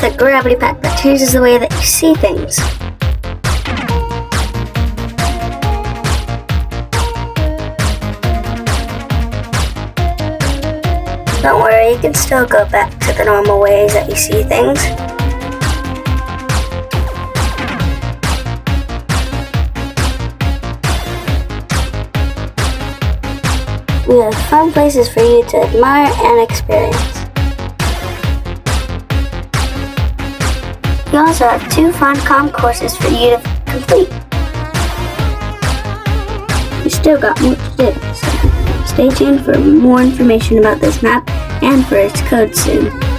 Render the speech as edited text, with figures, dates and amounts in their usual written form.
It's a gravity pack that changes the way that you see things. Don't worry, you can still go back to the normal ways that you see things. We have fun places for you to admire and experience. We also have 2 fun courses for you to complete. We still got more to do, so stay tuned for more information about this map and for its code soon.